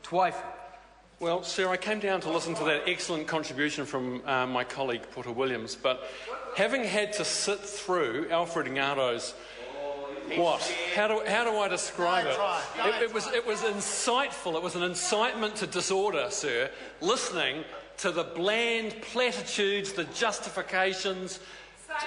Twice. Well, sir, I came down to listen to that excellent contribution from my colleague Porter Williams, but having had to sit through Alfred Ngaro's How do I describe it? It was insightful. It was an incitement to disorder, sir, listening to the bland platitudes, the justifications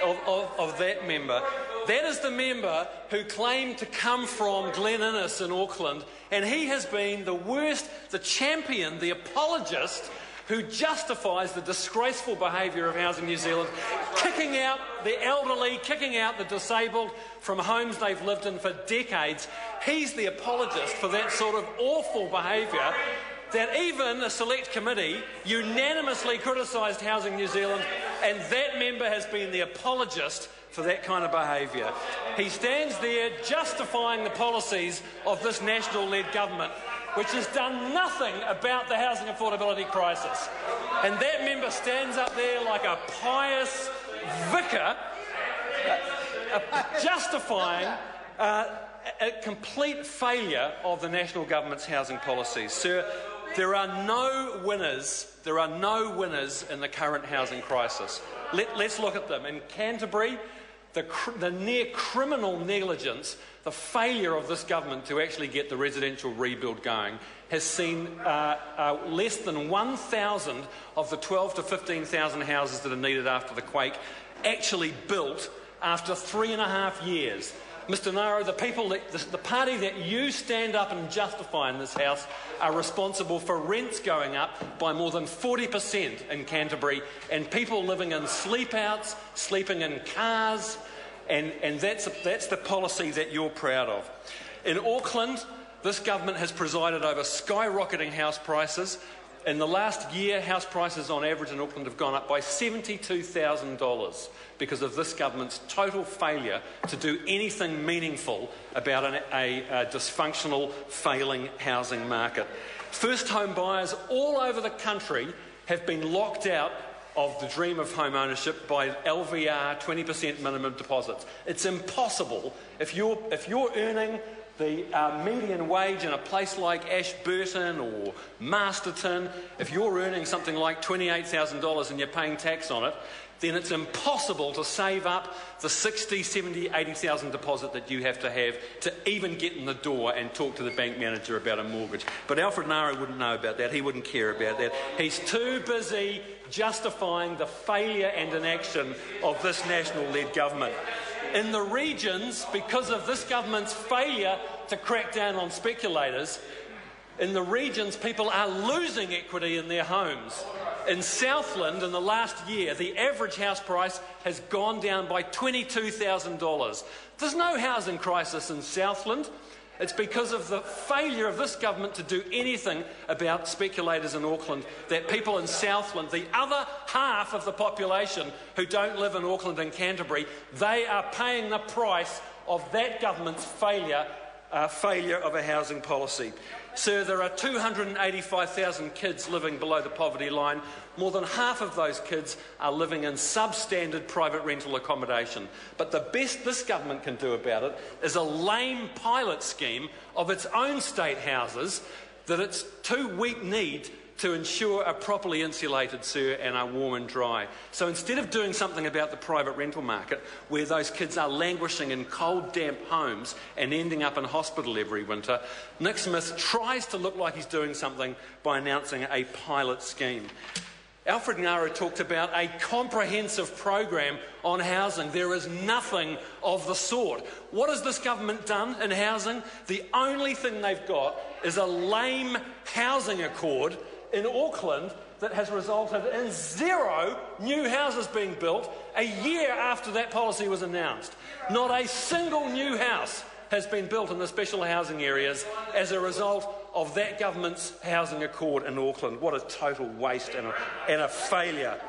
of that member. That is the member who claimed to come from Glen Innes in Auckland, and he has been the champion, the apologist who justifies the disgraceful behaviour of Housing New Zealand, kicking out the elderly, kicking out the disabled from homes they've lived in for decades. He's the apologist for that sort of awful behaviour that even a select committee unanimously criticised Housing New Zealand, and that member has been the apologist for that kind of behaviour. He stands there justifying the policies of this national-led government, which has done nothing about the housing affordability crisis. And that member stands up there like a pious vicar, justifying a complete failure of the national government's housing policies. Sir, there are no winners. There are no winners in the current housing crisis. Let's look at them. In Canterbury, the near criminal negligence, the failure of this government to actually get the residential rebuild going has seen less than 1,000 of the 12,000 to 15,000 houses that are needed after the quake actually built after 3.5 years. Mr Naro, the party that you stand up and justify in this House are responsible for rents going up by more than 40% in Canterbury, and people living in sleep-outs, sleeping in cars, and that's the policy that you're proud of. In Auckland, this government has presided over skyrocketing house prices. In the last year, house prices on average in Auckland have gone up by $72,000 because of this government's total failure to do anything meaningful about a dysfunctional, failing housing market. First home buyers all over the country have been locked out of the dream of home ownership by LVR 20% minimum deposits. It's impossible if you're earning the median wage in a place like Ashburton or Masterton, if you're earning something like $28,000 and you're paying tax on it, then it's impossible to save up the $60,000, $70,000, $80,000 deposit that you have to even get in the door and talk to the bank manager about a mortgage. But Alfred Naro wouldn't know about that. He wouldn't care about that. He's too busy justifying the failure and inaction of this national-led government. In the regions, because of this government's failure to crack down on speculators, in the regions people are losing equity in their homes. In Southland, in the last year, the average house price has gone down by $22,000. There's no housing crisis in Southland. It's because of the failure of this government to do anything about speculators in Auckland that people in Southland, the other half of the population who don't live in Auckland and Canterbury, they are paying the price of that government's failure of a housing policy. Sir, there are 285,000 kids living below the poverty line. More than half of those kids are living in substandard private rental accommodation. But the best this government can do about it is a lame pilot scheme of its own state houses that it's too weak-kneed to ensure are properly insulated, sir, and are warm and dry. So instead of doing something about the private rental market, where those kids are languishing in cold, damp homes and ending up in hospital every winter, Nick Smith tries to look like he's doing something by announcing a pilot scheme. Alfred Ngaro talked about a comprehensive program on housing. There is nothing of the sort. What has this government done in housing? The only thing they've got is a lame housing accord in Auckland that has resulted in 0 new houses being built a year after that policy was announced. Not a single new house has been built in the special housing areas as a result of that government's housing accord in Auckland. What a total waste and a failure.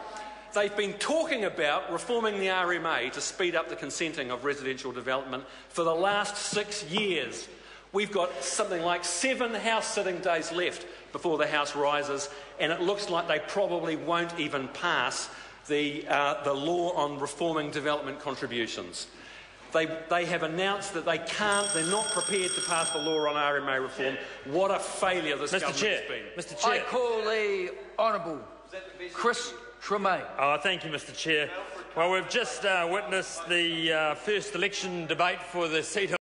They've been talking about reforming the RMA to speed up the consenting of residential development for the last 6 years. We've got something like 7 house sitting days left before the House rises, and it looks like they probably won't even pass the law on reforming development contributions. They have announced that they're not prepared to pass the law on RMA reform. What a failure this government has been. Mr. Chair. I call the Honourable Chris Tremaine. Thank you, Mr. Chair. Well, we've just witnessed the first election debate for the seat of